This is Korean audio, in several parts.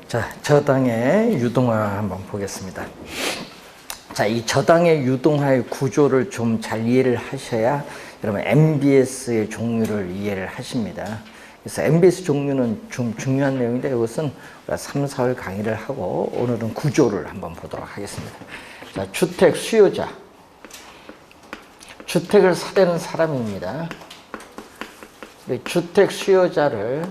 자, 저당의 유동화 한번 보겠습니다. 자, 이 저당의 유동화의 구조를 좀 잘 이해를 하셔야 여러분 MBS의 종류를 이해를 하십니다. 그래서 MBS 종류는 좀 중요한 내용인데 이것은 우리가 3, 4월 강의를 하고 오늘은 구조를 한번 보도록 하겠습니다. 자, 주택 수요자. 주택을 사려는 사람입니다. 주택 수요자를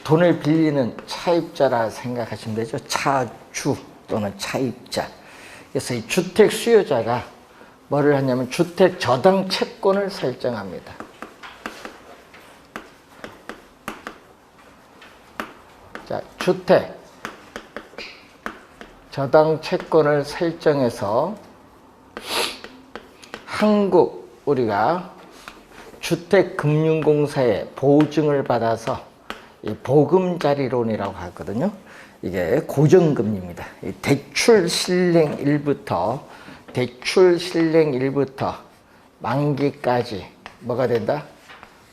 돈을 빌리는 차입자라 생각하시면 되죠. 차주 또는 차입자. 그래서 이 주택 수요자가 뭐를 하냐면 주택 저당 채권을 설정합니다. 자, 주택 저당 채권을 설정해서 한국 우리가 주택금융공사의 보증을 받아서 이 보금자리론이라고 하거든요. 이게 고정금리입니다. 이 대출 실행일부터 만기까지 뭐가 된다?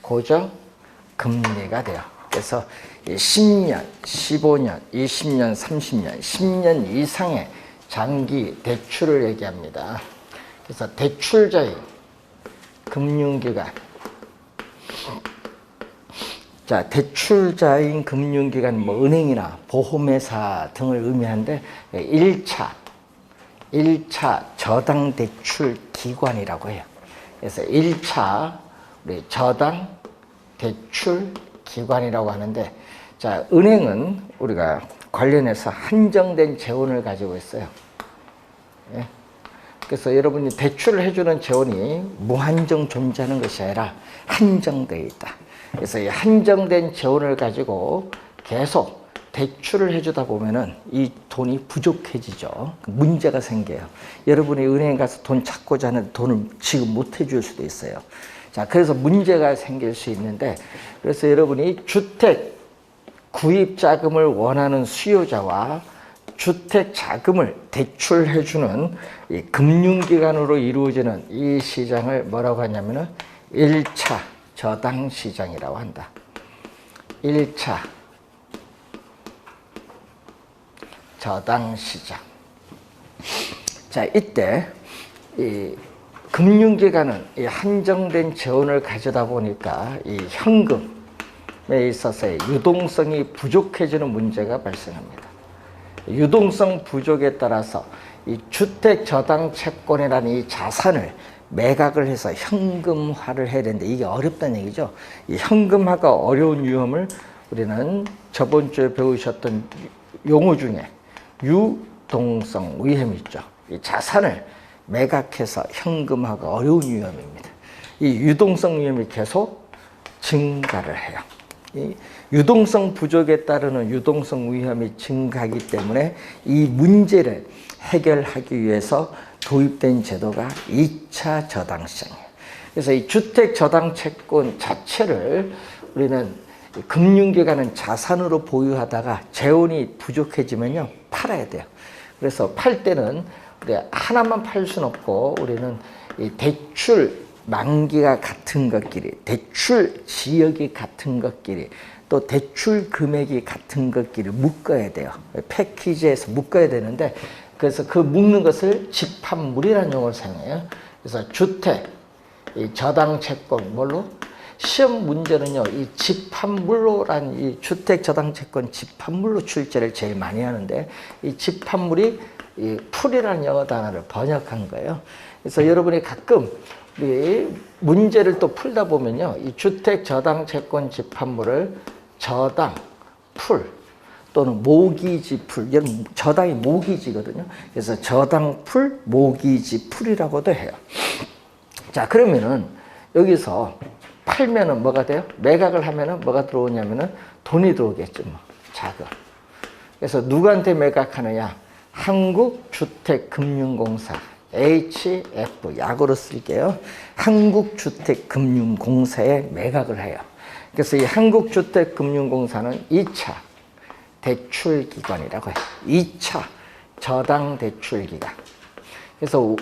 고정금리가 돼요. 그래서 10년, 15년, 20년, 30년, 10년 이상의 장기 대출을 얘기합니다. 그래서 대출자인 금융기관. 자, 대출자인 금융기관, 뭐 은행이나 보험회사 등을 의미하는데 1차 저당 대출 기관이라고 해요. 그래서 1차 우리 저당 대출 기관이라고 하는데, 자, 은행은 우리가 관련해서 한정된 재원을 가지고 있어요. 예? 그래서 여러분이 대출을 해주는 재원이 무한정 존재하는 것이 아니라 한정되어 있다. 그래서 이 한정된 재원을 가지고 계속 대출을 해주다 보면은 이 돈이 부족해지죠. 문제가 생겨요. 여러분이 은행에 가서 돈 찾고자 하는데 돈을 지금 못 해줄 수도 있어요. 자, 그래서 문제가 생길 수 있는데, 그래서 여러분이 주택 구입 자금을 원하는 수요자와 주택 자금을 대출해주는 이 금융기관으로 이루어지는 이 시장을 뭐라고 하냐면은 1차 저당 시장이라고 한다. 1차 저당 시장. 자, 이때 이 금융기관은 이 한정된 재원을 가져다 보니까 이 현금에 있어서의 유동성이 부족해지는 문제가 발생합니다. 유동성 부족에 따라서 이 주택 저당 채권이라는 이 자산을 매각을 해서 현금화를 해야 되는데 이게 어렵다는 얘기죠. 이 현금화가 어려운 위험을 우리는 저번 주에 배우셨던 용어 중에 유동성 위험이 있죠. 이 자산을 매각해서 현금화가 어려운 위험입니다. 이 유동성 위험이 계속 증가를 해요. 이 유동성 부족에 따르는 유동성 위험이 증가하기 때문에 이 문제를 해결하기 위해서 도입된 제도가 2차 저당시장이에요. 그래서 이 주택 저당 채권 자체를 우리는 금융기관은 자산으로 보유하다가 재원이 부족해지면요, 팔아야 돼요. 그래서 팔 때는 우리 하나만 팔 수는 없고 우리는 이 대출 만기가 같은 것끼리, 대출 지역이 같은 것끼리, 또 대출 금액이 같은 것끼리 묶어야 돼요. 패키지에서 묶어야 되는데, 그래서 그 묶는 것을 집합물이라는 용어를 사용해요. 그래서 주택, 이 저당 채권, 뭘로? 시험 문제는요, 이 집합물로란 이 주택 저당 채권 집합물로 출제를 제일 많이 하는데, 이 집합물이 이 풀이라는 영어 단어를 번역한 거예요. 그래서 여러분이 가끔 이 문제를 또 풀다 보면요, 이 주택 저당 채권 집합물을 저당 풀 또는 모기지 풀, 여러분 저당이 모기지거든요. 그래서 저당 풀, 모기지 풀이라고도 해요. 자, 그러면은 여기서 팔면은 뭐가 돼요? 매각을 하면은 뭐가 들어오냐면은 돈이 들어오겠죠, 뭐. 자금. 그래서 누구한테 매각하느냐? 한국주택금융공사, HF, 약으로 쓸게요. 한국주택금융공사에 매각을 해요. 그래서 이 한국주택금융공사는 2차 대출기관이라고 해요. 2차 저당대출기관. 그래서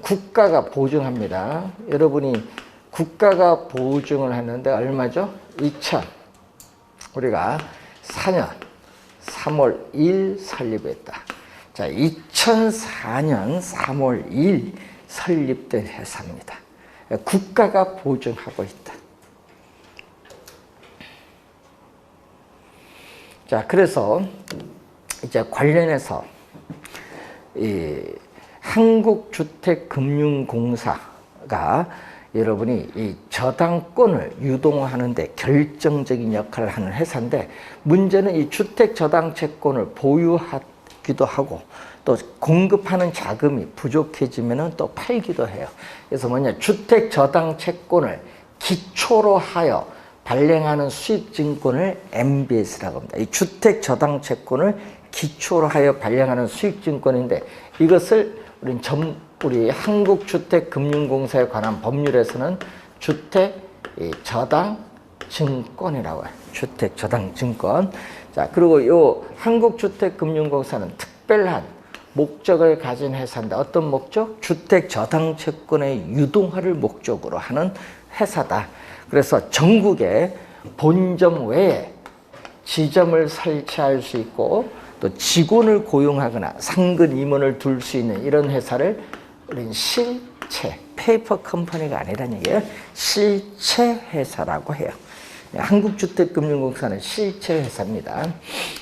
국가가 보증합니다. 여러분이 국가가 보증을 하는데 얼마죠? 2천. 우리가 2004년 3월 2일 설립했다. 자, 2004년 3월 2일 설립된 회사입니다. 국가가 보증하고 있다. 자, 그래서 이제 관련해서 이 한국주택금융공사가 여러분이 이 저당권을 유동하는 데 결정적인 역할을 하는 회사인데, 문제는 이 주택 저당 채권을 보유하기도 하고 또 공급하는 자금이 부족해지면 또 팔기도 해요. 그래서 뭐냐, 주택 저당 채권을 기초로 하여 발행하는 수익증권을 MBS라고 합니다. 이 주택 저당 채권을 기초로 하여 발행하는 수익증권인데, 이것을 우리 한국주택금융공사에 관한 법률에서는 주택저당증권이라고 해요. 주택저당증권. 자, 그리고 이 한국주택금융공사는 특별한 목적을 가진 회사인데, 어떤 목적? 주택저당채권의 유동화를 목적으로 하는 회사다. 그래서 전국에 본점 외에 지점을 설치할 수 있고 또 직원을 고용하거나 상근 임원을 둘 수 있는 이런 회사를 우리는 실체, 페이퍼 컴퍼니가 아니라는 얘기예요. 실체 회사라고 해요. 한국주택금융공사는 실체 회사입니다.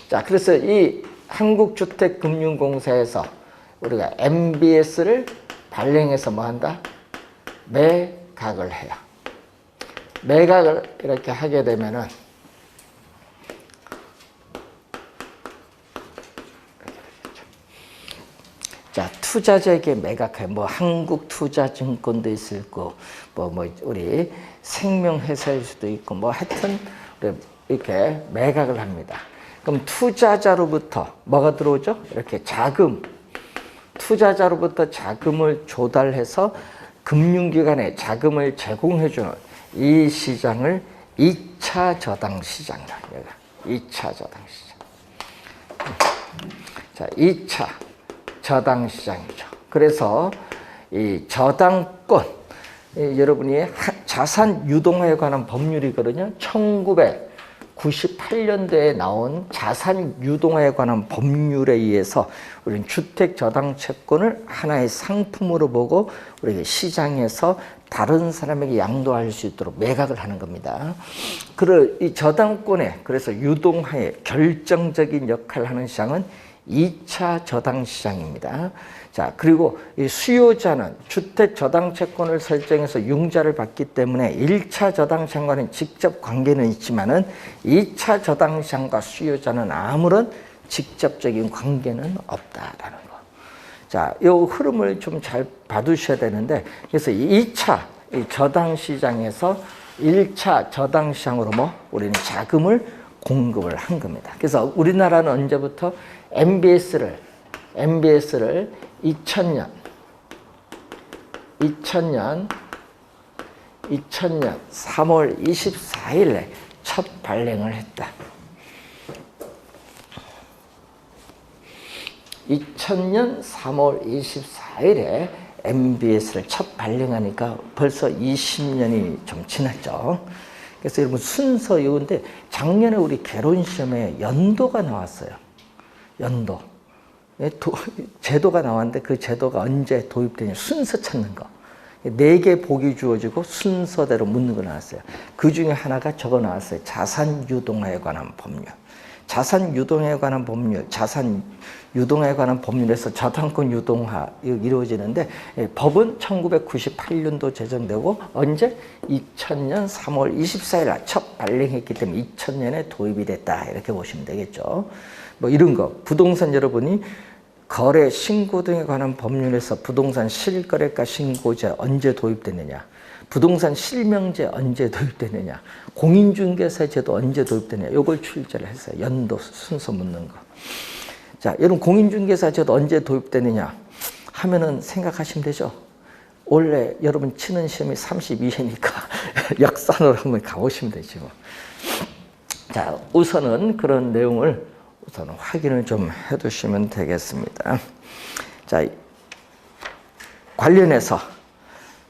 자, 그래서 이 한국주택금융공사에서 우리가 MBS를 발행해서 뭐 한다? 매각을 해요. 매각을 이렇게 하게 되면은, 자, 투자자에게 매각해. 뭐 한국투자증권도 있을 거고, 뭐 우리 생명회사일 수도 있고, 뭐 하여튼 이렇게 매각을 합니다. 그럼 투자자로부터 뭐가 들어오죠? 이렇게 자금, 투자자로부터 자금을 조달해서 금융기관에 자금을 제공해주는 이 시장을 2차 저당시장이라고 해요. 2차 저당시장. 자, 2차 저당시장이죠. 그래서 이 저당권, 여러분이 자산 유동화에 관한 법률이거든요. 1998년도에 나온 자산 유동화에 관한 법률에 의해서 우리는 주택 저당 채권을 하나의 상품으로 보고 우리가 시장에서 다른 사람에게 양도할 수 있도록 매각을 하는 겁니다. 이 저당권에, 그래서 유동화에 결정적인 역할을 하는 시장은 2차 저당 시장입니다. 자, 그리고 이 수요자는 주택 저당 채권을 설정해서 융자를 받기 때문에 1차 저당 시장과는 직접 관계는 있지만은 2차 저당 시장과 수요자는 아무런 직접적인 관계는 없다라는 거. 자, 이 흐름을 좀 잘 봐두셔야 되는데, 그래서 2차 저당 시장에서 1차 저당 시장으로 우리는 자금을 공급을 한 겁니다. 그래서 우리나라는 언제부터 MBS를 2000년 3월 24일에 첫 발행을 했다. 2000년 3월 24일에 MBS를 첫 발행하니까 벌써 20년이 좀 지났죠. 그래서 여러분 순서 이건데, 작년에 우리 개론 시험에 연도가 나왔어요. 연도. 제도가 나왔는데 그 제도가 언제 도입되냐, 순서 찾는 거. 4개 복이 주어지고 순서대로 묻는 거 나왔어요. 그 중에 하나가 저거 나왔어요. 자산 유동화에 관한 법률. 자산 유동화에 관한 법률, 자산 유동화에 관한 법률에서 저당권 유동화 이루어지는데, 법은 1998년도 제정되고 언제? 2000년 3월 24일 첫 발행했기 때문에 2000년에 도입이 됐다, 이렇게 보시면 되겠죠. 뭐 이런 거, 부동산 여러분이 거래 신고 등에 관한 법률에서 부동산 실거래가 신고제 언제 도입됐느냐, 부동산 실명제 언제 도입됐느냐, 공인중개사 제도 언제 도입됐느냐, 요걸 출제를 했어요. 연도 순서 묻는 거. 자, 여러분 공인중개사 제도 언제 도입됐느냐 하면은 생각하시면 되죠. 원래 여러분 치는 시험이 32회니까 역산으로 한번 가보시면 되죠. 자, 우선은 그런 내용을 우선 확인을 좀 해두시면 되겠습니다. 자, 관련해서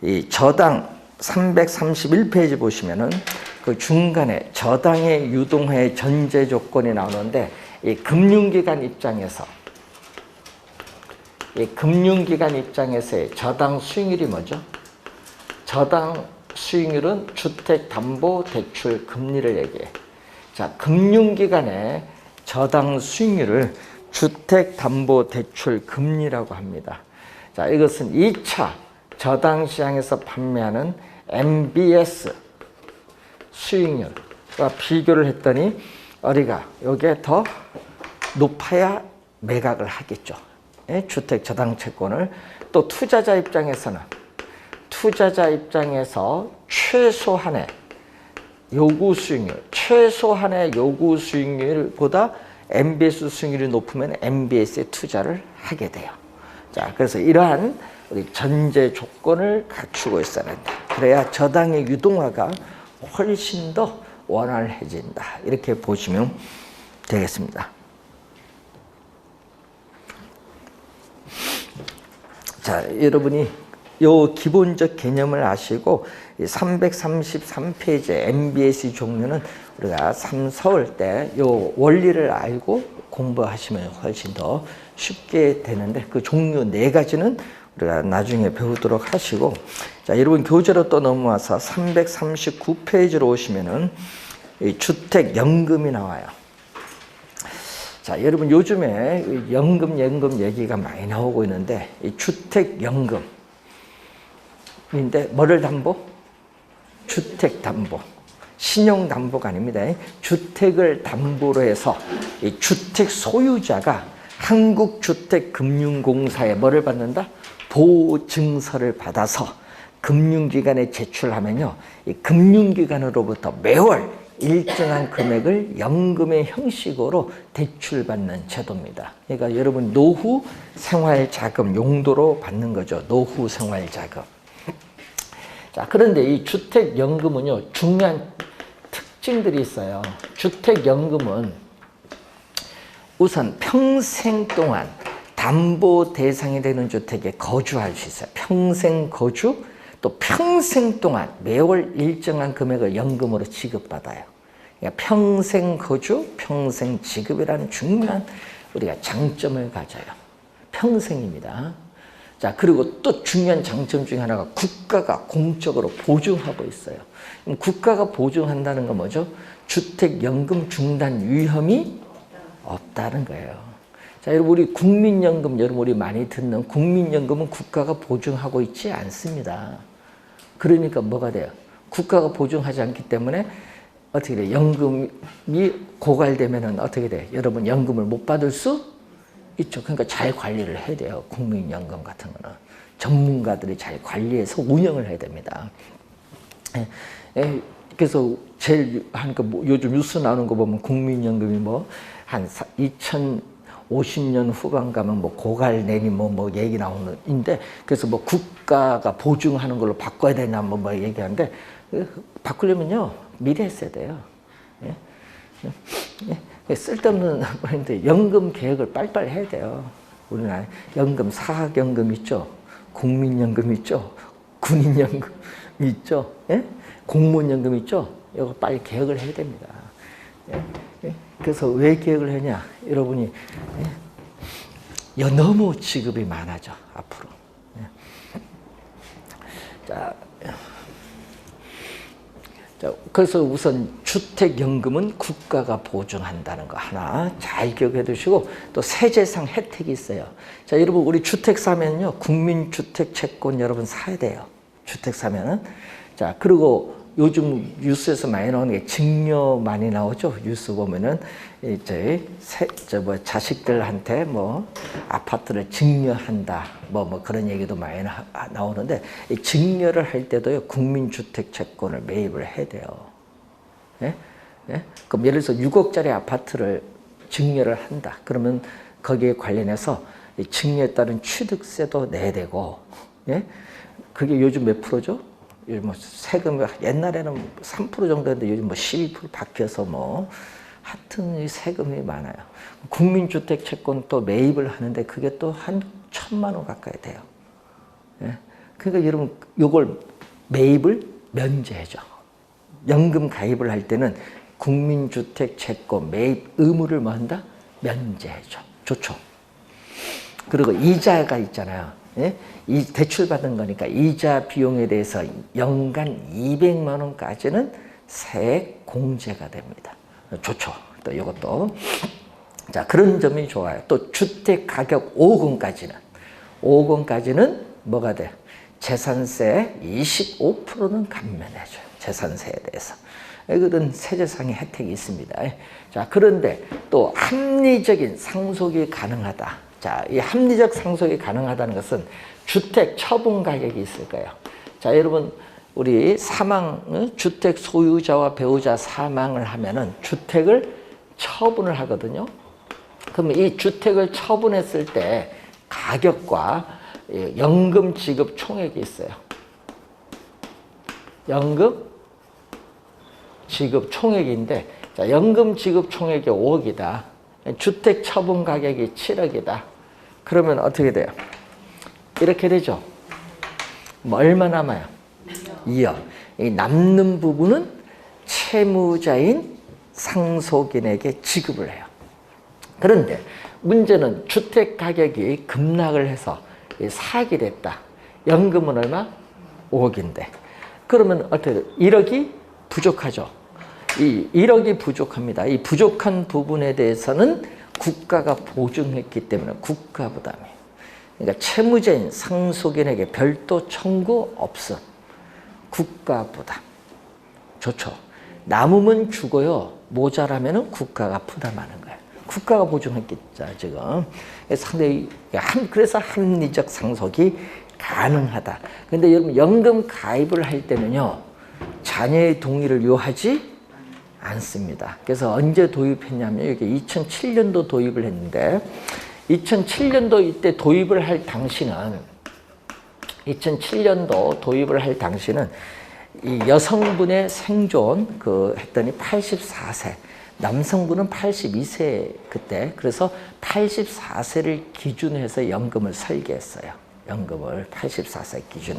이 저당 331페이지 보시면은 그 중간에 저당의 유동화의 전제 조건이 나오는데 이 금융기관 입장에서의 저당 수익률이 뭐죠? 저당 수익률은 주택담보대출 금리를 얘기해. 자, 금융기관의 저당 수익률을 주택담보대출 금리라고 합니다. 자, 이것은 2차 저당시장에서 판매하는 MBS 수익률과 비교를 했더니 어디가 여기에 더 높아야 매각을 하겠죠. 주택 저당 채권을. 또 투자자 입장에서 최소한의 요구 수익률보다 MBS 수익률이 높으면 MBS에 투자를 하게 돼요. 자, 그래서 이러한 우리 전제 조건을 갖추고 있어야 한다. 그래야 저당의 유동화가 훨씬 더 원활해진다. 이렇게 보시면 되겠습니다. 자, 여러분이 요 기본적 개념을 아시고 333페이지의 MBS 종류는 우리가 서울 때 요 원리를 알고 공부하시면 훨씬 더 쉽게 되는데 그 종류 4가지는 우리가 나중에 배우도록 하시고, 자, 여러분 교재로 또 넘어와서 339페이지로 오시면은 이 주택연금이 나와요. 자, 여러분 요즘에 연금 얘기가 많이 나오고 있는데 이 주택연금인데 뭐를 담보? 주택담보. 신용담보가 아닙니다. 주택을 담보로 해서 이 주택 소유자가 한국주택금융공사에 뭐를 받는다? 보증서를 받아서 금융기관에 제출하면요, 이 금융기관으로부터 매월 일정한 금액을 연금의 형식으로 대출받는 제도입니다. 그러니까 여러분 노후 생활자금 용도로 받는 거죠. 노후 생활자금. 자, 그런데 이 주택연금은요, 중요한 특징들이 있어요. 주택연금은 우선 평생 동안 담보 대상이 되는 주택에 거주할 수 있어요. 평생 거주, 또 평생 동안 매월 일정한 금액을 연금으로 지급받아요. 그러니까 평생 거주, 평생 지급이라는 중요한 우리가 장점을 가져요. 평생입니다. 자, 그리고 또 중요한 장점 중에 하나가 국가가 공적으로 보증하고 있어요. 그럼 국가가 보증한다는 건 뭐죠? 주택연금 중단 위험이 없다는 거예요. 자, 여러분 우리 국민연금, 여러분 우리 많이 듣는 국민연금은 국가가 보증하고 있지 않습니다. 그러니까 뭐가 돼요? 국가가 보증하지 않기 때문에 어떻게 돼요? 연금이 고갈되면은 어떻게 돼요? 여러분 연금을 못 받을 수 있죠. 그러니까 잘 관리를 해야 돼요. 국민연금 같은 거는 전문가들이 잘 관리해서 운영을 해야 됩니다. 그래서 제일 하니까 뭐 요즘 뉴스 나오는 거 보면 국민연금이 뭐 한 2050년 후반 가면 뭐 고갈 내니 뭐 얘기 나오는데, 그래서 뭐 국가가 보증하는 걸로 바꿔야 되냐 뭐 얘기하는데, 바꾸려면요 미리 했어야 돼요. 쓸데없는 말인데 연금 계획을 빨리빨리 해야 돼요. 우리나라 연금, 사학연금 있죠, 국민연금 있죠, 군인연금 있죠, 공무원연금 있죠. 이거 빨리 계획을 해야 됩니다. 그래서 왜 계획을 하냐? 여러분이 너무 지급이 많아져 앞으로. 자, 그래서 우선 주택연금은 국가가 보증한다는 거 하나 잘 기억해 두시고, 또 세제상 혜택이 있어요. 자, 여러분 우리 주택 사면요, 국민주택채권 여러분 사야 돼요. 주택 사면은. 자, 그리고 요즘 뉴스에서 많이 나오는 게 증여 많이 나오죠. 뉴스 보면은 이제 자식들한테 뭐 아파트를 증여한다 뭐 그런 얘기도 많이 나오는데, 이 증여를 할 때도요 국민주택채권을 매입을 해야 돼요. 그럼 예를 들어서 6억짜리 아파트를 증여를 한다. 그러면 거기에 관련해서 이 증여에 따른 취득세도 내야 되고, 그게 요즘 몇 프로죠? 요즘 뭐 세금이 옛날에는 3% 정도였는데 요즘 뭐 12% 바뀌어서 뭐 하여튼 이 세금이 많아요. 국민주택 채권 또 매입을 하는데 그게 또 한 1,000만 원 가까이 돼요. 그러니까 여러분 요걸 매입을 면제해줘. 연금 가입을 할 때는 국민주택 채권 매입 의무를 뭐 한다? 면제해줘. 좋죠. 그리고 이자가 있잖아요. 예? 이 대출 받은 거니까 이자 비용에 대해서 연간 200만 원까지는 세액 공제가 됩니다. 좋죠. 또 이것도. 자, 그런 점이 좋아요. 또 주택 가격 5억원까지는 뭐가 돼? 재산세 25%는 감면해줘요. 재산세에 대해서. 그런 세제상의 혜택이 있습니다. 자, 그런데 또 합리적인 상속이 가능하다. 자, 이 합리적 상속이 가능하다는 것은 주택 처분 가격이 있을 거예요. 자, 여러분, 우리 주택 소유자와 배우자 사망을 하면은 주택을 처분을 하거든요. 그러면 이 주택을 처분했을 때 가격과 연금 지급 총액이 있어요. 연금 지급 총액인데, 자, 연금 지급 총액이 5억이다. 주택 처분 가격이 7억이다. 그러면 어떻게 돼요? 이렇게 되죠. 뭐 얼마 남아요? 2억. 이 남는 부분은 채무자인 상속인에게 지급을 해요. 그런데 문제는 주택 가격이 급락을 해서 사기 됐다. 연금은 얼마? 5억인데. 그러면 어떻게 돼요? 1억이 부족하죠. 이 1억이 부족합니다. 이 부족한 부분에 대해서는 국가가 보증했기 때문에 국가 부담이에요. 그러니까 채무자인 상속인에게 별도 청구 없음. 국가 부담. 좋죠. 남으면 주고요. 모자라면 국가가 부담하는 거예요. 국가가 보증했겠죠, 지금. 상당히, 그래서 합리적 상속이 가능하다. 근데 여러분, 연금 가입을 할 때는요, 자녀의 동의를 요하지 않습니다. 그래서 언제 도입했냐면, 이게 2007년도 도입을 했는데, 2007년도 이때 도입을 할 당시는, 이 여성분의 생존, 했더니 84세, 남성분은 82세 그때. 그래서 84세를 기준으로 해서 연금을 설계했어요. 연금을 84세 기준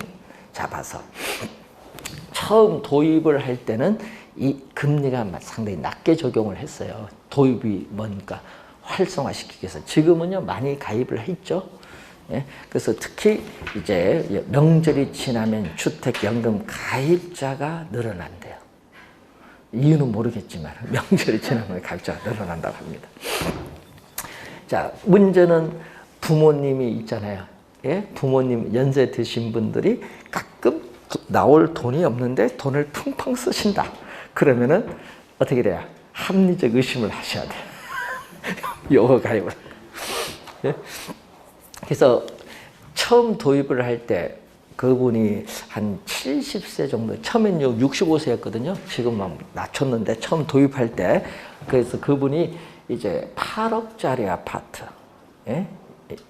잡아서. 처음 도입을 할 때는 이 금리가 상당히 낮게 적용을 했어요. 도입이 뭐니까 활성화시키기 위해서. 지금은요, 많이 가입을 했죠. 예? 그래서 특히 이제 명절이 지나면 주택연금 가입자가 늘어난대요. 이유는 모르겠지만 명절이 지나면 가입자가 늘어난다고 합니다. 자, 문제는 부모님이 있잖아요. 예? 부모님 연세 드신 분들이 가끔 나올 돈이 없는데 돈을 펑펑 쓰신다. 그러면은 어떻게 돼요? 합리적 의심을 하셔야 돼요. 요거 가입을. 예? 그래서 처음 도입을 할 때 그분이 한 70세 정도, 처음엔 65세였거든요. 지금은 낮췄는데 처음 도입할 때. 그래서 그분이 이제 8억짜리 아파트, 예?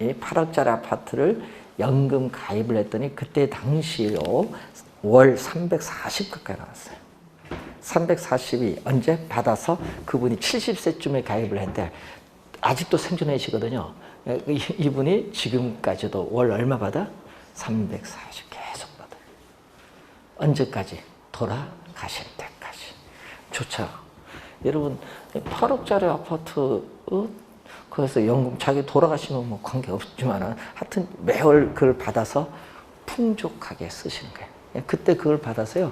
이 8억짜리 아파트를 연금 가입을 했더니 그때 당시로 월 340 가까이 나왔어요. 340이 언제 받아서 그분이 70세쯤에 가입을 했는데 아직도 생존하시거든요. 이분이 지금까지도 월 얼마 받아? 340 계속 받아요. 언제까지? 돌아가실 때까지. 좋죠. 여러분, 8억짜리 아파트, 그래서 연금 자기 돌아가시면 뭐 관계없지만 하여튼 매월 그걸 받아서 풍족하게 쓰시는 거예요. 그때 그걸 받아서요,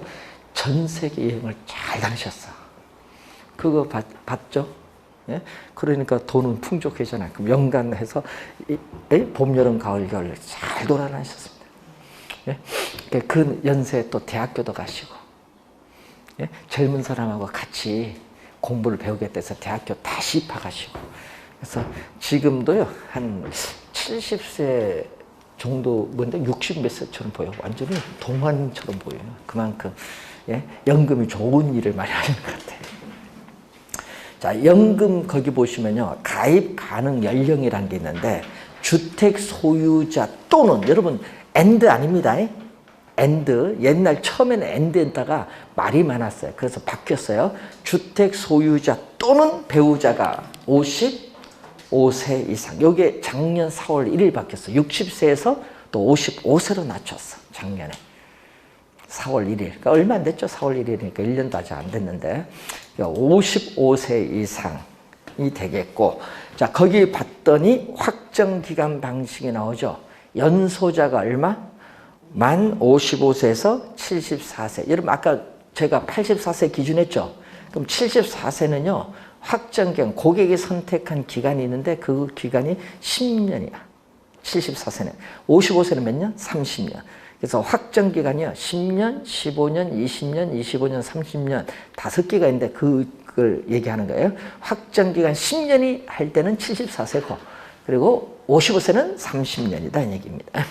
전 세계 여행을 잘 다니셨어. 그거 봤죠? 예? 그러니까 돈은 풍족해잖아요. 그럼 연간 해서 봄, 여름, 가을, 겨울 잘 돌아다니셨습니다. 예? 그 연세에 또 대학교도 가시고, 예? 젊은 사람하고 같이 공부를 배우겠다 해서 대학교 다시 입학하시고, 그래서 지금도요, 한 70세 정도, 뭔데 60 몇 세처럼 보여. 완전히 동안처럼 보여요. 그만큼, 예? 연금이 좋은 일을 많이 하는 것 같아요. 자, 연금 거기 보시면요, 가입 가능 연령이라는 게 있는데, 주택 소유자 또는, 여러분, and 아닙니다. and, 옛날 처음에는 and 했다가 말이 많았어요. 그래서 바뀌었어요. 주택 소유자 또는 배우자가 55세 이상. 요게 작년 4월 1일 바뀌었어요. 60세에서 또 55세로 낮췄어, 작년에. 4월 1일. 그러니까 얼마 안 됐죠. 4월 1일이니까 1년도 아직 안 됐는데 55세 이상이 되겠고, 자 거기 봤더니 확정기간 방식이 나오죠. 연소자가 얼마? 만 55세에서 74세. 여러분 아까 제가 84세 기준했죠. 그럼 74세는요. 확정기간, 고객이 선택한 기간이 있는데 그 기간이 10년이야. 74세는. 55세는 몇 년? 30년. 그래서 확정기간이요. 10년, 15년, 20년, 25년, 30년 5개가 있는데 그걸 얘기하는 거예요. 확정기간 10년이 할 때는 74세고 그리고 55세는 30년이다 이 얘기입니다.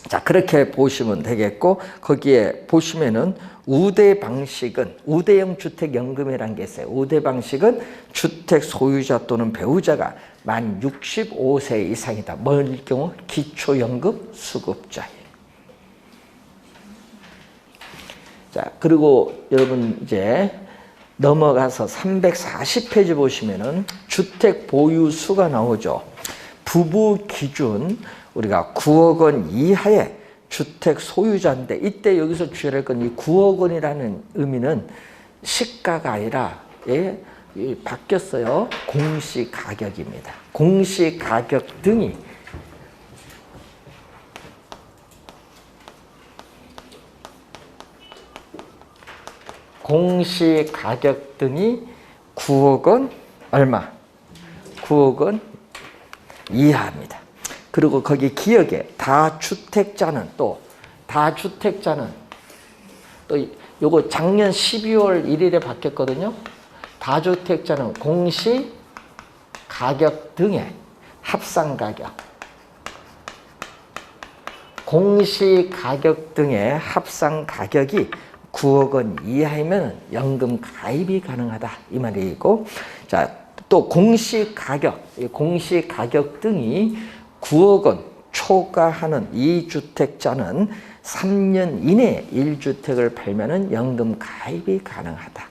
자 그렇게 보시면 되겠고, 거기에 보시면은 우대 방식은 우대형 주택연금이라는 게 있어요. 우대 방식은 주택 소유자 또는 배우자가 만 65세 이상이다. 뭘 경우? 기초연금 수급자예요. 자 그리고 여러분 이제 넘어가서 340페이지 보시면은 주택 보유 수가 나오죠. 부부 기준 우리가 9억 원 이하의 주택 소유자인데, 이때 여기서 주의할 건 이 9억 원이라는 의미는 시가가 아니라 바뀌었어요. 공시가격입니다. 공시가격 등이 공시가격 등이 9억 원 얼마? 9억 원 이하입니다. 그리고 거기 기억에 다주택자는 또 요거 작년 12월 1일에 바뀌었거든요. 다주택자는 공시 가격 등의 합산 가격, 공시 가격 등의 합산 가격이 9억 원 이하이면 연금 가입이 가능하다 이 말이고, 자, 또 공시 가격 등이 9억 원 초과하는 이 주택자는 3년 이내에 1주택을 팔면은 연금 가입이 가능하다.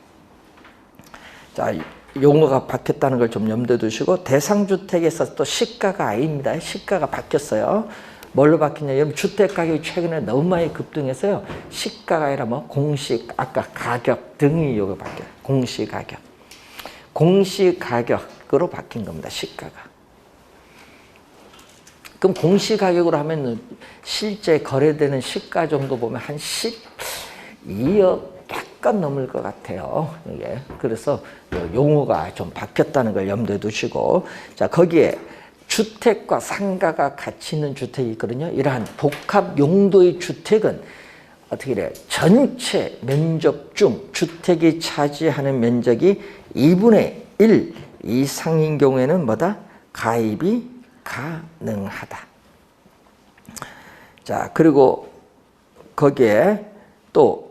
자, 용어가 바뀌었다는 걸 좀 염두에 두시고, 대상주택에서 또 시가가 아닙니다. 시가가 바뀌었어요. 뭘로 바뀌냐? 여러분 주택 가격이 최근에 너무 많이 급등해서요. 시가가 아니라 뭐 공시, 아까 가격 등이 요거 바뀌어요. 공시 가격. 공시 가격으로 바뀐 겁니다. 시가가. 그럼 공시 가격으로 하면 실제 거래되는 시가 정도 보면 한 12억 약간 넘을 것 같아요. 이게. 그래서 용어가 좀 바뀌었다는 걸 염두에 두시고, 자, 거기에 주택과 상가가 같이 있는 주택이 있거든요. 이러한 복합 용도의 주택은 어떻게 돼요? 전체 면적 중 주택이 차지하는 면적이 2분의 1 이상인 경우에는 뭐다? 가입이 가능하다. 자, 그리고 거기에 또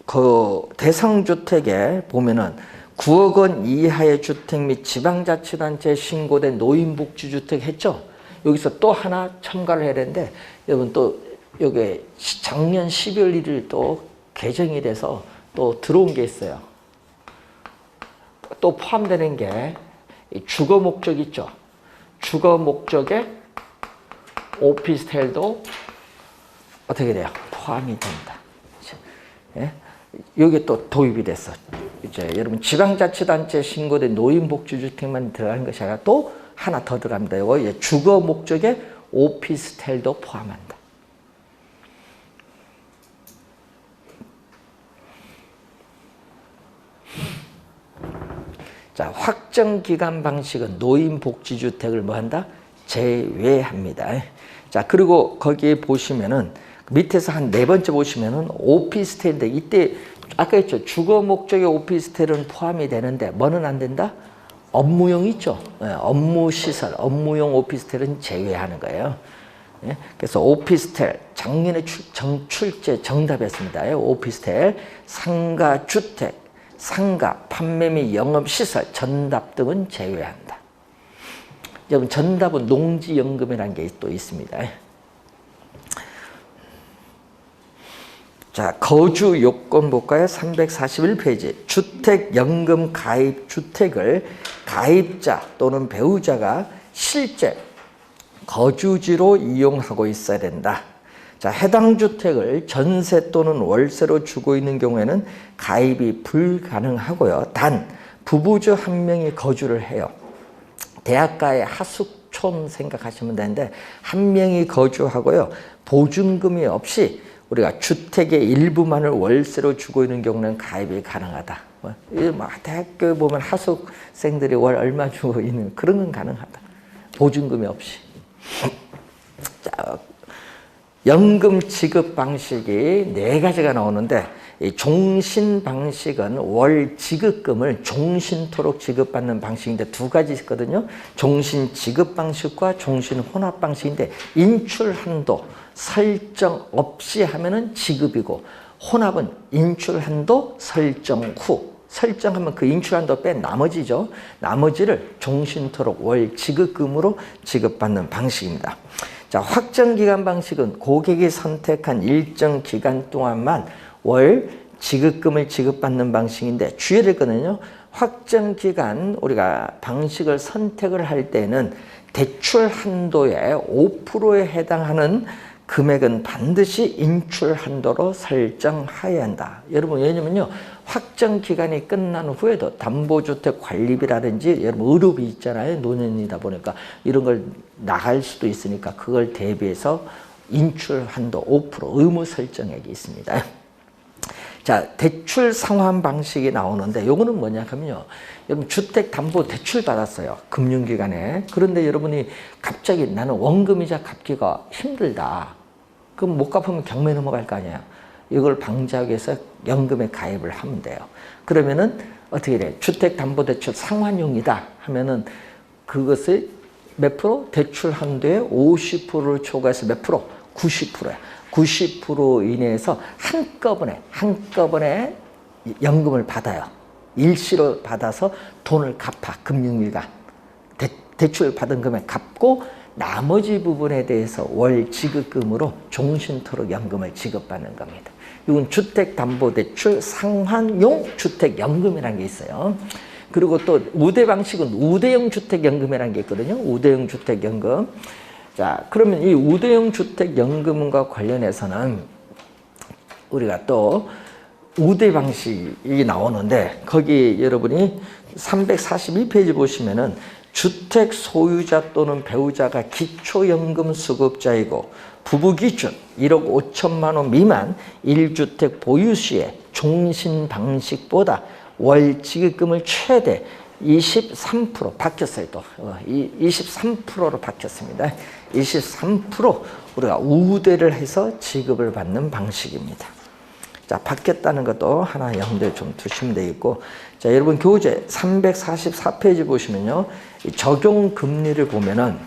그 대상주택에 보면은 9억 원 이하의 주택 및 지방자치단체에 신고된 노인복지주택 했죠? 여기서 또 하나 첨가를 해야 되는데, 여러분 또 여기 작년 12월 1일 또 개정이 돼서 또 들어온 게 있어요. 또 포함되는 게 주거 목적 있죠? 주거 목적에 오피스텔도 어떻게 돼요? 포함이 된다. 예? 여기 또 도입이 됐어. 이제 여러분 지방자치단체에 신고된 노인복지주택만 들어가는 것이 아니라 또 하나 더 들어갑니다. 이거 주거 목적에 오피스텔도 포함한다. 자, 확정기간 방식은 노인복지주택을 뭐 한다? 제외합니다. 자, 그리고 거기에 보시면은 밑에서 한 4번째 보시면은 오피스텔인데, 이때 아까 했죠. 주거 목적의 오피스텔은 포함이 되는데 뭐는 안 된다? 업무용 있죠. 네, 업무시설, 업무용 오피스텔은 제외하는 거예요. 네, 그래서 오피스텔, 작년에 출제 정답이었습니다. 오피스텔, 상가 주택, 상가, 판매 및 영업시설, 전답 등은 제외한다. 여러분 전답은 농지연금이라는 게 또 있습니다. 자, 거주 요건 볼까요? 341페이지. 주택연금 가입 주택을 가입자 또는 배우자가 실제 거주지로 이용하고 있어야 된다. 자, 해당 주택을 전세 또는 월세로 주고 있는 경우에는 가입이 불가능하고요. 단 부부주 한 명이 거주를 해요. 대학가의 하숙촌 생각하시면 되는데 한 명이 거주하고요. 보증금이 없이 우리가 주택의 일부만을 월세로 주고 있는 경우는 가입이 가능하다. 대학교에 보면 하숙생들이 월 얼마 주고 있는 그런 건 가능하다. 보증금이 없이. 자, 연금 지급 방식이 4가지가 나오는데 이 종신 방식은 월 지급금을 종신토록 지급받는 방식인데 2가지 있거든요. 종신 지급 방식과 종신 혼합 방식인데 인출 한도 설정 없이 하면은 지급이고 혼합은 인출 한도 설정 후 설정하면 그 인출 한도 뺀 나머지죠. 나머지를 종신토록 월 지급금으로 지급받는 방식입니다. 자, 확정기간 방식은 고객이 선택한 일정 기간 동안만 월 지급금을 지급받는 방식인데 주의를 했거든요. 확정기간 우리가 방식을 선택을 할 때는 대출 한도의 5%에 해당하는 금액은 반드시 인출 한도로 설정해야 한다. 여러분 왜냐면요. 확정 기간이 끝난 후에도 담보주택 관리비라든지 여러분 의료비 있잖아요. 노년이다 보니까 이런 걸 나갈 수도 있으니까 그걸 대비해서 인출 한도 5% 의무 설정액이 있습니다. 자, 대출 상환 방식이 나오는데 요거는 뭐냐 하면요. 여러분 주택 담보 대출 받았어요. 금융기관에. 그런데 여러분이 갑자기 나는 원금이자 갚기가 힘들다. 그럼 못 갚으면 경매 넘어갈 거 아니에요. 이걸 방지하기 위해서 연금에 가입을 하면 돼요. 그러면은 어떻게 돼? 주택담보대출 상환용이다 하면은 그것을 몇 프로? 대출 한도에 50%를 초과해서 몇 프로? 90%야. 90% 이내에서 한꺼번에 연금을 받아요. 일시로 받아서 돈을 갚아. 금융기관. 대출 받은 금액 갚고 나머지 부분에 대해서 월 지급금으로 종신토록 연금을 지급받는 겁니다. 이건 주택담보대출 상환용 주택연금이라는 게 있어요. 그리고 또 우대 방식은 우대형 주택연금이라는 게 있거든요. 우대형 주택연금. 자, 그러면 이 우대형 주택연금과 관련해서는 우리가 또 우대 방식이 나오는데 거기 여러분이 342페이지 보시면은 주택 소유자 또는 배우자가 기초연금 수급자이고 부부 기준 1억 5천만 원 미만 1주택 보유 시에 종신 방식보다 월 지급금을 최대 23% 바뀌었어요. 또 23%로 바뀌었습니다. 23% 우리가 우대를 해서 지급을 받는 방식입니다. 자, 바뀌었다는 것도 하나 염두에 좀 두시면 되겠고, 자, 여러분 교재 344페이지 보시면요, 이 적용 금리를 보면은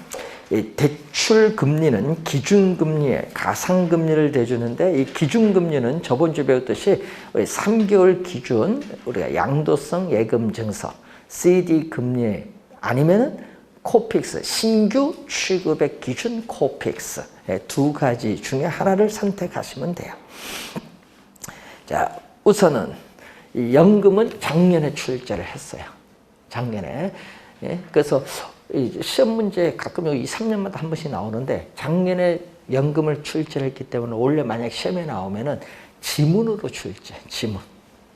이 대출 금리는 기준 금리에 가상 금리를 대주는데 이 기준 금리는 저번 주에 배웠듯이 3개월 기준 우리가 양도성 예금 증서 CD 금리 아니면은 코픽스 신규 취급액 기준 코픽스 2가지 중에 하나를 선택하시면 돼요. 자, 우선은 이 연금은 작년에 출제를 했어요. 작년에. 예? 그래서 시험 문제 가끔 여기 2, 3년마다 한 번씩 나오는데 작년에 연금을 출제를 했기 때문에 원래 만약 시험에 나오면은 지문으로 출제, 지문.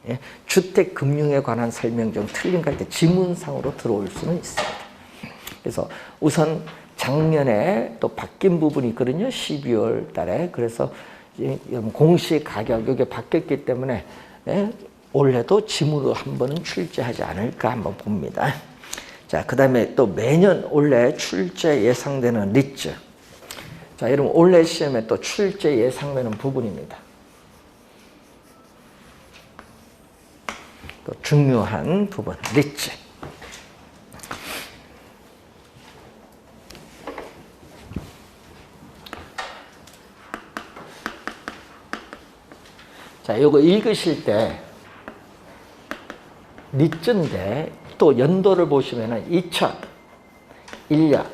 예? 주택금융에 관한 설명 중 틀린 거 할 때 지문상으로 들어올 수는 있습니다. 그래서 우선 작년에 또 바뀐 부분이 있거든요. 12월 달에. 그래서 공시 가격 이게 바뀌었기 때문에 예? 올해도 지문으로 한 번은 출제하지 않을까 한번 봅니다. 자, 그 다음에 또 매년 올해 출제 예상되는 리츠. 자, 여러분 올해 시험에 또 출제 예상되는 부분입니다. 또 중요한 부분, 리츠. 자, 요거 읽으실 때 리츠인데 또 연도를 보시면은 2001년.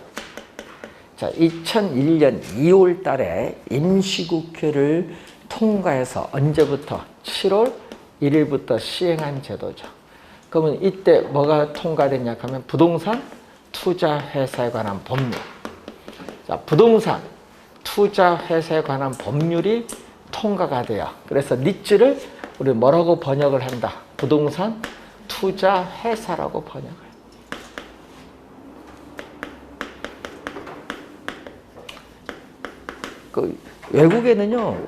자, 2001년 2월 달에 임시국회를 통과해서 언제부터? 7월 1일부터 시행한 제도죠. 그러면 이때 뭐가 통과됐냐 하면 부동산 투자회사에 관한 법률. 자, 부동산 투자 회사에 관한 법률이 통과가 돼요. 그래서 니츠를 우리 뭐라고 번역을 한다? 부동산 투자 회사라고 번역을. 그 외국에는요,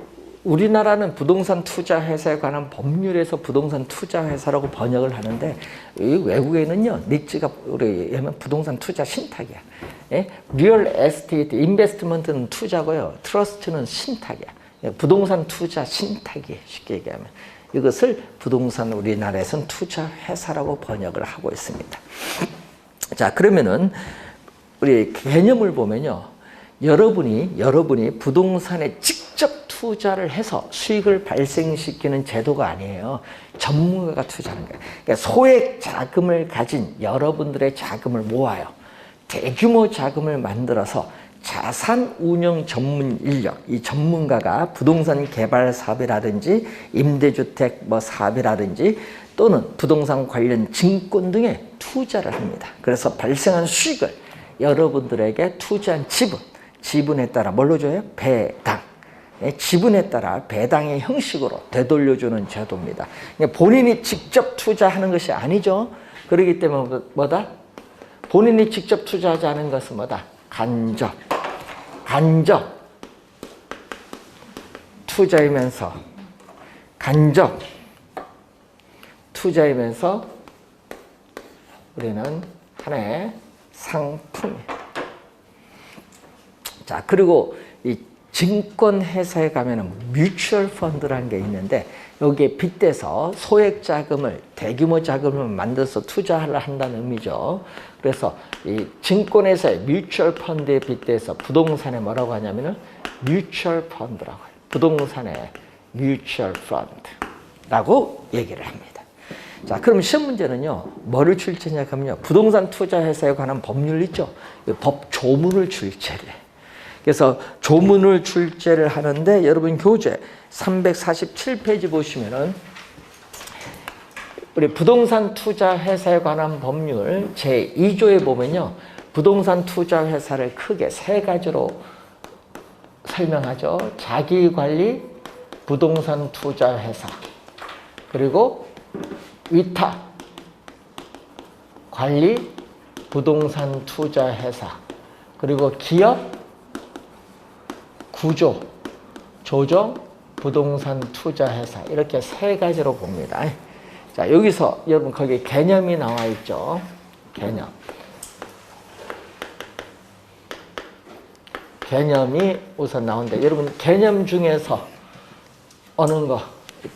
우리나라는 부동산 투자 회사에 관한 법률에서 부동산 투자 회사라고 번역을 하는데, 이 외국에는요, 니츠가 우리 하면 부동산 투자 신탁이야. 예? 리얼 에스테이트, 인베스트먼트는 투자고요, 트러스트는 신탁이야. 예, 부동산 투자 신탁이 쉽게 얘기하면 이것을 부동산 우리나라에서는 투자 회사라고 번역을 하고 있습니다. 자, 그러면은 우리 개념을 보면요, 여러분이 부동산에 직접 투자를 해서 수익을 발생시키는 제도가 아니에요. 전문가가 투자하는 거예요. 그러니까 소액 자금을 가진 여러분들의 자금을 모아요. 대규모 자금을 만들어서 자산 운영 전문 인력, 이 전문가가 부동산 개발 사업이라든지 임대주택 사업이라든지 또는 부동산 관련 증권 등에 투자를 합니다. 그래서 발생한 수익을 여러분들에게 투자한 지분에 따라 뭘로 줘요? 배당. 지분에 따라 배당의 형식으로 되돌려주는 제도입니다. 본인이 직접 투자하는 것이 아니죠. 그렇기 때문에 뭐다? 본인이 직접 투자하지 않은 것은 뭐다? 간접 투자이면서 우리는 하나의 상품이에요. 자, 그리고 이 증권회사에 가면은 뮤추얼 펀드라는 게 있는데, 여기에 빗대서 소액 자금을, 대규모 자금을 만들어서 투자를 한다는 의미죠. 그래서 이 증권회사의 뮤추얼 펀드에 빗대서 부동산에 뭐라고 하냐면은 뮤추얼 펀드라고 해요. 부동산의 뮤추얼 펀드라고 얘기를 합니다. 자, 그럼 시험 문제는요, 뭐를 출제냐 하면요, 부동산 투자 회사에 관한 법률 있죠? 법 조문을 출제를 해요. 그래서 조문을 출제를 하는데, 여러분 교재 347페이지 보시면은 우리 부동산 투자 회사에 관한 법률 제2조에 보면요, 부동산 투자 회사를 크게 세 가지로 설명하죠. 자기관리 부동산 투자 회사, 그리고 위탁 관리 부동산 투자 회사, 그리고 기업 구조, 조정, 부동산 투자 회사, 이렇게 세 가지로 봅니다. 자, 여기서 여러분 거기 개념이 나와 있죠. 개념이 우선 나오는데, 여러분 개념 중에서 어느 거,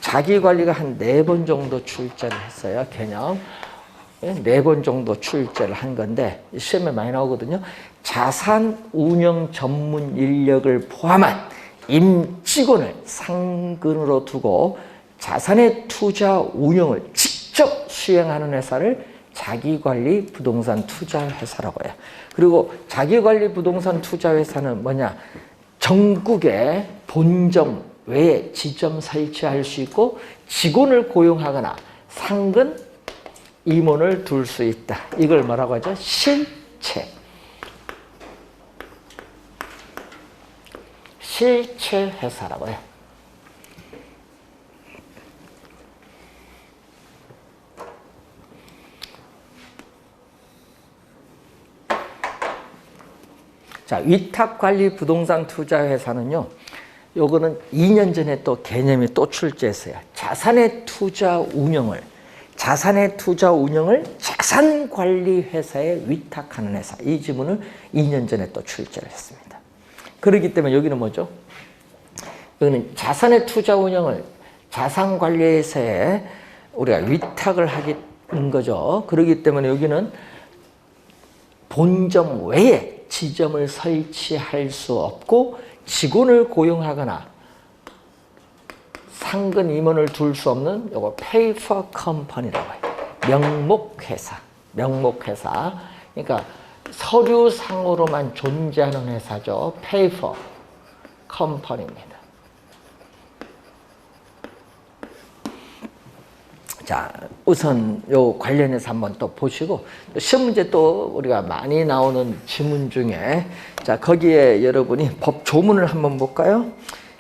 자기관리가 한 4번 정도 출제를 했어요. 개념 4번 정도 출제를 한 건데 시험에 많이 나오거든요. 자산 운영 전문 인력을 포함한 임직원을 상근으로 두고 자산의 투자 운영을 직접 수행하는 회사를 자기관리 부동산 투자 회사라고 해요. 그리고 자기관리 부동산 투자 회사는 뭐냐? 전국에 본점 외에 지점 설치할 수 있고 직원을 고용하거나 상근 임원을 둘 수 있다. 이걸 뭐라고 하죠? 실체 회사라고 해요. 자, 위탁관리 부동산 투자 회사는요, 요거는 2년 전에 또 개념이 또 출제했어요. 자산의 투자 운영을 자산관리회사에 위탁하는 회사. 이 지문을 2년 전에 또 출제를 했습니다. 그렇기 때문에 여기는 뭐죠? 여기는 자산의 투자 운영을 자산관리회사에 우리가 위탁을 하는 거죠. 그렇기 때문에 여기는 본점 외에 지점을 설치할 수 없고 직원을 고용하거나 상근 임원을 둘 수 없는 요거 페이퍼 컴퍼니라고 해요. 명목회사. 그러니까 서류상으로만 존재하는 회사죠. 페이퍼 컴퍼니입니다. 자, 우선 요 관련해서 한번 또 보시고, 시험 문제 또 우리가 많이 나오는 지문 중에, 자, 거기에 여러분이 법 조문을 한번 볼까요?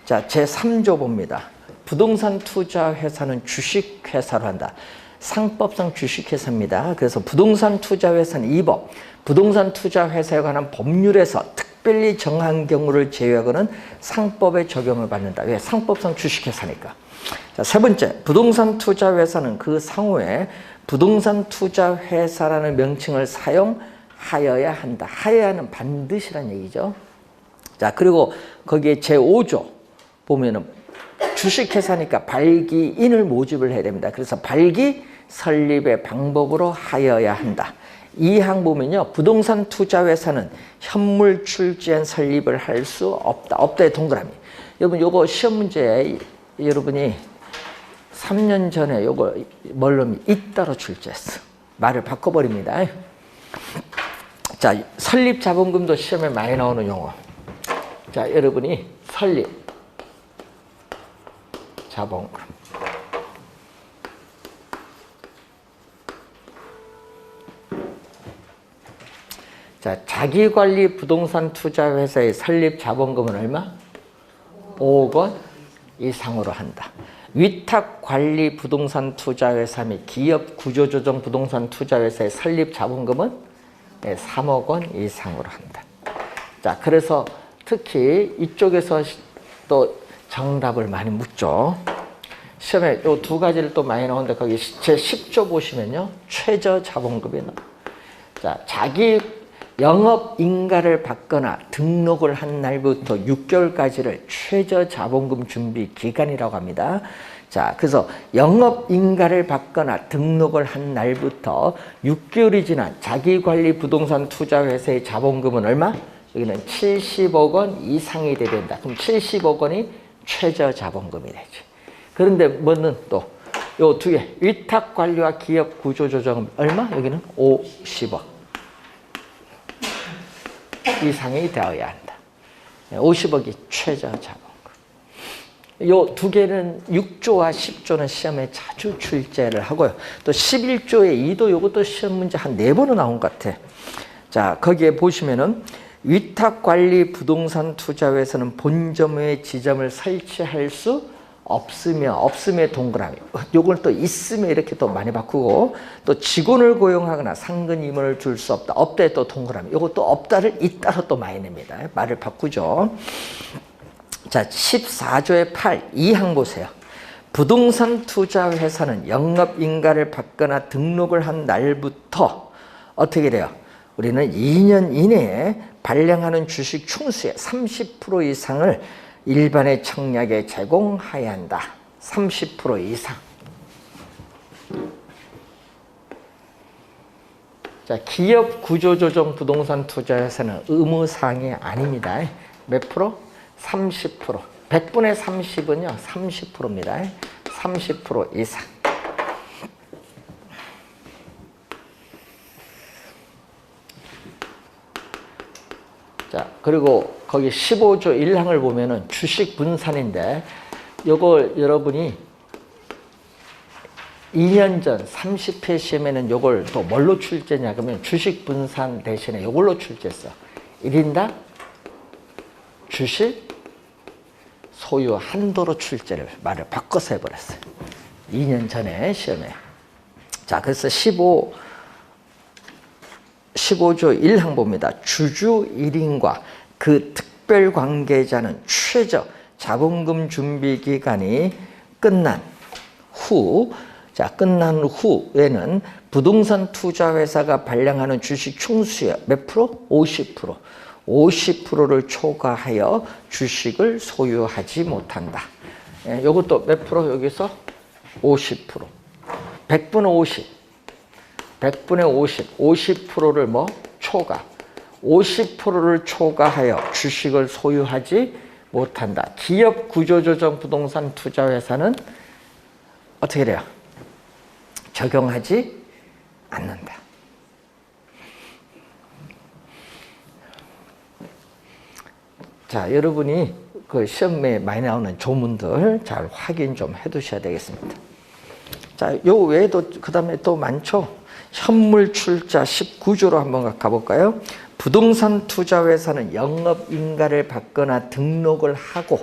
자, 제3조 봅니다. 부동산 투자 회사는 주식 회사로 한다. 상법상 주식 회사입니다. 그래서 부동산 투자 회사는 2법, 부동산 투자 회사에 관한 법률에서 특별히 정한 경우를 제외하고는 상법에 적용을 받는다. 왜? 상법상 주식 회사니까. 자, 세 번째, 부동산 투자 회사는 그 상호에 부동산 투자 회사라는 명칭을 사용하여야 한다. 하여야는 반드시란 얘기죠. 자, 그리고 거기에 제5조 보면은 주식회사니까 발기인을 모집을 해야 됩니다. 그래서 발기 설립의 방법으로 하여야 한다. 2항 보면요, 부동산 투자회사는 현물 출지한 설립을 할 수 없다. 없다의 동그라미. 여러분, 요거 시험 문제에 여러분이 3년 전에 요거 뭘로 있다로 출제했어. 말을 바꿔버립니다. 자, 설립 자본금도 시험에 많이 나오는 용어. 자, 여러분이 설립 자본금. 자, 자기관리 부동산 투자 회사의 설립 자본금은 얼마? 5억 원 이상으로 한다. 위탁 관리 부동산 투자 회사 및 기업 구조조정 부동산 투자 회사의 설립 자본금은 3억 원 이상으로 한다. 자, 그래서 특히 이쪽에서 또 정답을 많이 묻죠. 시험에 요 두 가지를 또 많이 나오는데 거기 제10조 보시면요, 최저 자본금이 나와요. 자, 자기 영업 인가를 받거나 등록을 한 날부터 6개월까지를 최저 자본금 준비 기간이라고 합니다. 자, 그래서 영업 인가를 받거나 등록을 한 날부터 6개월이 지난 자기관리 부동산 투자 회사의 자본금은 얼마? 여기는 70억 원 이상이 돼야 된다. 그럼 70억 원이 최저 자본금이 되지. 그런데 뭐는 또 요 두 개, 위탁 관리와 기업 구조 조정은 얼마? 여기는 50억 이상이 되어야 한다. 50억이 최저 자본금. 요 두 개는 6조와 10조는 시험에 자주 출제를 하고요. 또 11조의 2도 요것도 시험 문제 한 4번은 나온 것 같아. 자, 거기에 보시면은 위탁 관리 부동산 투자 회사는 본점의 지점을 설치할 수 없으며, 없음의 동그라미. 요걸 또 있으면 이렇게 또 많이 바꾸고, 또 직원을 고용하거나 상근 임원을 줄 수 없다. 없다에 또 동그라미. 요것도 없다를 있다로 또 많이 냅니다. 말을 바꾸죠. 자, 14조의 8, 2항 보세요. 부동산 투자 회사는 영업 인가를 받거나 등록을 한 날부터 어떻게 돼요? 우리는 2년 이내에 발행하는 주식 총수의 30% 이상을 일반의 청약에 제공해야 한다. 30% 이상. 자, 기업 구조조정 부동산 투자회사는 의무사항이 아닙니다. 몇 프로? 30%. 100분의 30은요, 30%입니다. 30% 이상. 자, 그리고 거기 15조 1항을 보면은 주식 분산인데, 요걸 여러분이 2년 전 30회 시험에는 요걸 또 뭘로 출제냐 그러면 주식 분산 대신에 요걸로 출제했어. 1인당 주식 소유 한도로 출제를 말을 바꿔서 해버렸어요. 2년 전에 시험에. 자, 그래서 15조 1항 봅니다. 주주 1인과 그 특별 관계자는 최저 자본금 준비 기간이 끝난 후, 자, 끝난 후에는 부동산 투자 회사가 발행하는 주식 총수의 몇 프로? 50%. 50%를 초과하여 주식을 소유하지 못한다. 예, 요것도 몇 프로? 여기서 50%. 100분의 50. 100분의 50. 50%를 뭐? 초과. 50%를 초과하여 주식을 소유하지 못한다. 기업 구조조정 부동산 투자 회사는 어떻게 돼요? 적용하지 않는다. 자, 여러분이 그 시험에 많이 나오는 조문들 잘 확인 좀 해 두셔야 되겠습니다. 자, 요 외에도 그 다음에 또 많죠. 현물 출자 19조로 한번 가볼까요? 부동산 투자회사는 영업인가를 받거나 등록을 하고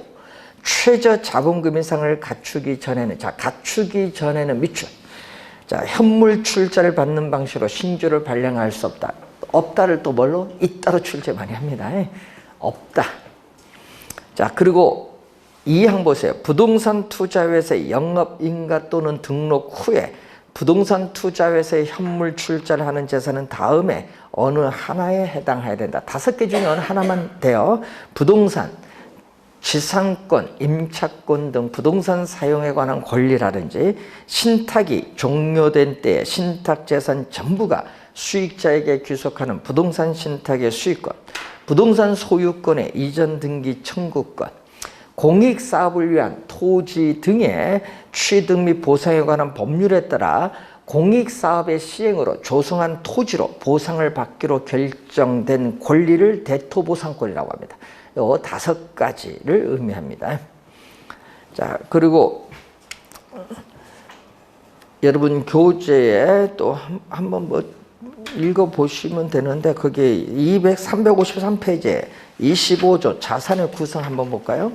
최저 자본금 이상을 갖추기 전에는, 자, 갖추기 전에는 밑줄. 자, 현물 출자를 받는 방식으로 신주를 발행할 수 없다. 없다를 또 뭘로? 있다로 출제 많이 합니다. 없다. 자, 그리고 2항 보세요. 부동산 투자회사의 영업인가 또는 등록 후에 부동산 투자회사의 현물 출자를 하는 재산은 다음에 어느 하나에 해당해야 된다. 5개 중에 어느 하나만 돼요. 부동산, 지상권, 임차권 등 부동산 사용에 관한 권리라든지 신탁이 종료된 때에 신탁재산 전부가 수익자에게 귀속하는 부동산 신탁의 수익권, 부동산 소유권의 이전 등기 청구권, 공익사업을 위한 토지 등의 취득 및 보상에 관한 법률에 따라 공익사업의 시행으로 조성한 토지로 보상을 받기로 결정된 권리를 대토보상권이라고 합니다. 이 5가지를 의미합니다. 자, 그리고 여러분 교재에 또 한번 뭐 읽어보시면 되는데 거기 353페이지에 25조 자산의 구성 한번 볼까요?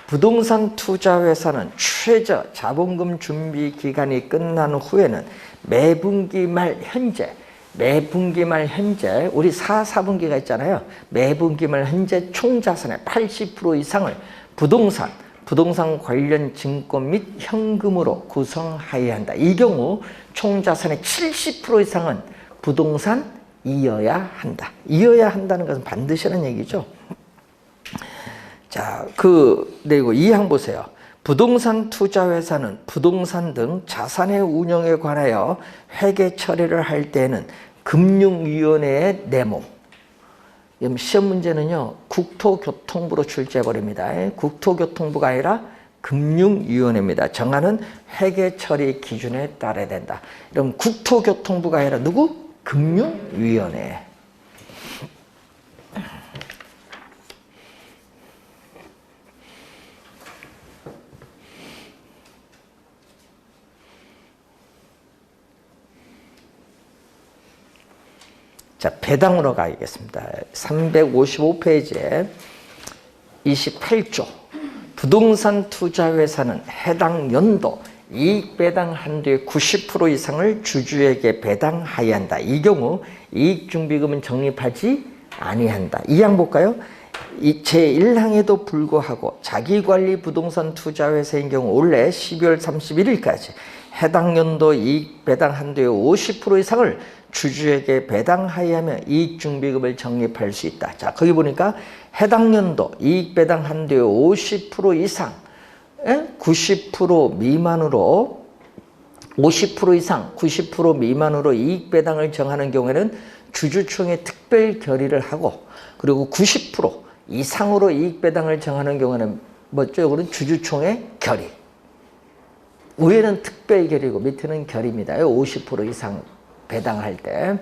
부동산 투자회사는 최저 자본금 준비 기간이 끝난 후에는 매분기 말 현재 우리 4분기가 있잖아요. 매분기 말 현재 총 자산의 80% 이상을 부동산 관련 증권 및 현금으로 구성하여야 한다. 이 경우 총 자산의 70% 이상은 부동산이어야 한다. 이어야 한다는 것은 반드시라는 얘기죠. 자, 그리고 2항 보세요. 부동산 투자회사는 부동산 등 자산의 운영에 관하여 회계 처리를 할 때에는 금융위원회의 내모, 시험 문제는요 국토교통부로 출제해버립니다. 국토교통부가 아니라 금융위원회입니다. 정하는 회계 처리 기준에 따라야 된다. 그럼 국토교통부가 아니라 누구? 금융위원회. 자, 배당으로 가겠습니다. 355페이지에 28조. 부동산 투자회사는 해당 연도 이익 배당 한도의 90% 이상을 주주에게 배당하여야 한다. 이 경우 이익준비금은 적립하지 아니한다. 2항 볼까요? 제1항에도 불구하고 자기관리 부동산 투자회사인 경우 올해 12월 31일까지 해당 연도 이익 배당 한도의 50% 이상을 주주에게 배당하여야 하며 이익준비금을 적립할 수 있다. 자, 거기 보니까 해당 연도 이익 배당 한도의 50% 이상, 90% 미만으로 50% 이상, 90% 미만으로 이익 배당을 정하는 경우에는 주주총회 특별 결의를 하고, 그리고 90% 이상으로 이익 배당을 정하는 경우에는 뭐죠? 이거는 주주총회 결의. 위에는 특별 결의고 밑에는 결의입니다. 50% 이상 배당할 때.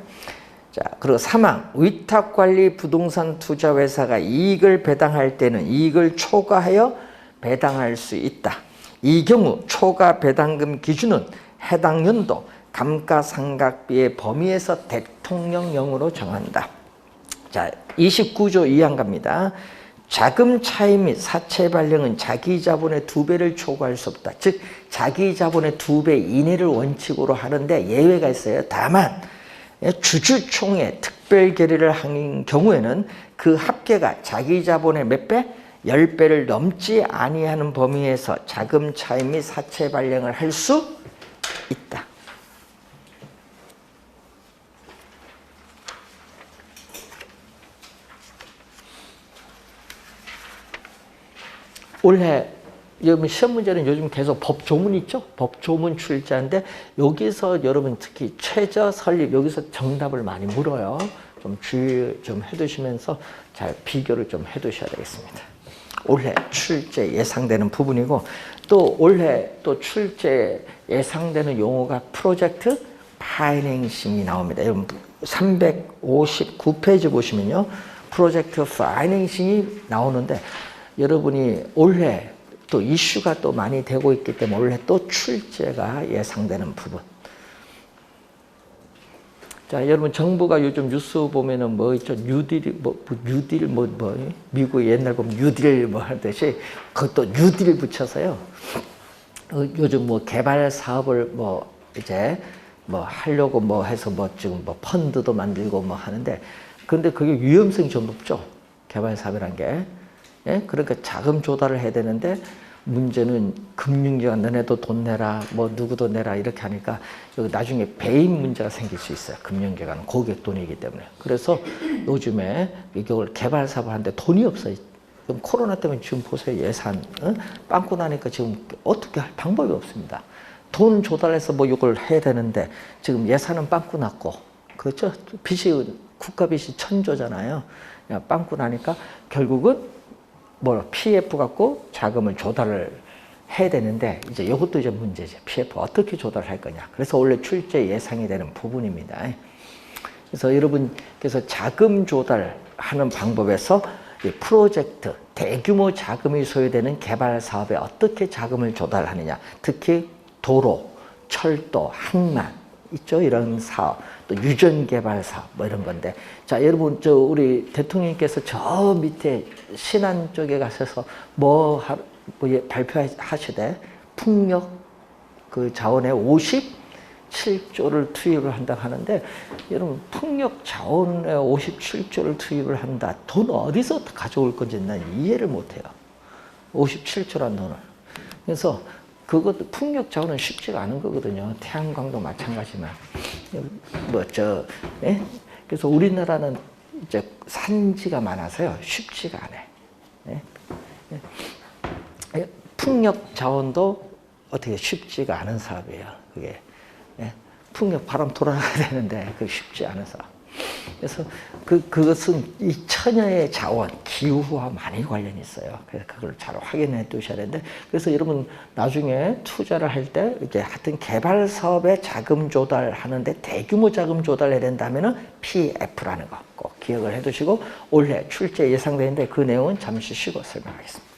자, 그리고 3항 위탁관리 부동산 투자회사가 이익을 배당할 때는 이익을 초과하여 배당할 수 있다. 이 경우 초과 배당금 기준은 해당 연도 감가상각비의 범위에서 대통령령으로 정한다. 자, 29조 2항 갑니다. 자금 차입 및 사채 발행은 자기 자본의 2배를 초과할 수 없다. 즉 자기 자본의 2배 이내를 원칙으로 하는데 예외가 있어요. 다만 주주총회 특별 결의를 한 경우에는 그 합계가 자기 자본의 몇 배? 10배를 넘지 아니하는 범위에서 자금 차입 및 사채 발행을 할 수 있다. 올해 시험 문제는 요즘 계속 법조문 있죠? 법조문 출제하는데 여기서 여러분 특히 최저 설립 여기서 정답을 많이 물어요. 좀 주의 좀 해두시면서 잘 비교를 좀 해두셔야 되겠습니다. 올해 출제 예상되는 부분이고 또 올해 또 출제 예상되는 용어가 프로젝트 파이낸싱이 나옵니다. 여러분 359페이지 보시면요. 프로젝트 파이낸싱이 나오는데 여러분이 올해 또 이슈가 또 많이 되고 있기 때문에 올해 또 출제가 예상되는 부분. 자, 여러분 정부가 요즘 뉴스 보면은 뭐 있죠? 뉴딜 뉴딜 미국 옛날 보면 뉴딜 뭐 하듯이 그것도 뉴딜 붙여서요. 요즘 뭐 개발 사업을 뭐 이제 뭐 하려고 뭐 해서 뭐 지금 뭐 펀드도 만들고 뭐 하는데 그런데 그게 위험성이 좀 높죠. 개발 사업이란 게. 예? 그러니까 자금 조달을 해야 되는데 문제는 금융기관 너네도 돈 내라 뭐 누구도 내라 이렇게 하니까 여기 나중에 배임 문제가 생길 수 있어요. 금융기관은 고객 돈이기 때문에. 그래서 요즘에 이걸 개발 사업을 하는데 돈이 없어요. 그럼 코로나 때문에 지금 보세요. 예산 빵꾸 나니까 지금 어떻게 할 방법이 없습니다. 돈 조달해서 뭐 이걸 해야 되는데 지금 예산은 빵꾸 났고 그렇죠. 빚이 국가 빚이 1,000조잖아요. 빵꾸 나니까 결국은 뭐 PF 갖고 자금을 조달을 해야 되는데 이제 이것도 이제 문제죠. PF 어떻게 조달할 거냐. 그래서 원래 출제 예상이 되는 부분입니다. 그래서 여러분께서 자금 조달하는 방법에서 프로젝트 대규모 자금이 소요되는 개발 사업에 어떻게 자금을 조달하느냐. 특히 도로, 철도, 항만 있죠. 이런 사업, 또 유전 개발 사업 뭐 이런 건데, 자 여러분 우리 대통령께서 저 밑에 신안 쪽에 가셔서 발표하시되 풍력 그 자원에 57조를 투입을 한다 하는데, 여러분 풍력 자원에 57조를 투입을 한다. 돈 어디서 가져올 건지 난 이해를 못해요. 57조란 돈을. 그래서 그것도 풍력 자원은 쉽지가 않은 거거든요. 태양광도 마찬가지만. 그래서 우리나라는 이제 산지가 많아서요. 쉽지가 않아요. 풍력 자원도 어떻게 쉽지가 않은 사업이에요. 그게. 풍력 바람 돌아가야 되는데 그게 쉽지 않은 사업. 그래서 그것은 이 천여의 자원, 기후와 많이 관련이 있어요. 그래서 그걸 잘 확인해 두셔야 되는데, 그래서 여러분 나중에 투자를 할 때 이렇게 하여튼 개발 사업에 자금 조달하는데 대규모 자금 조달해야 된다면은 PF라는 거 꼭 기억을 해 두시고 올해 출제 예상되는데 그 내용은 잠시 쉬고 설명하겠습니다.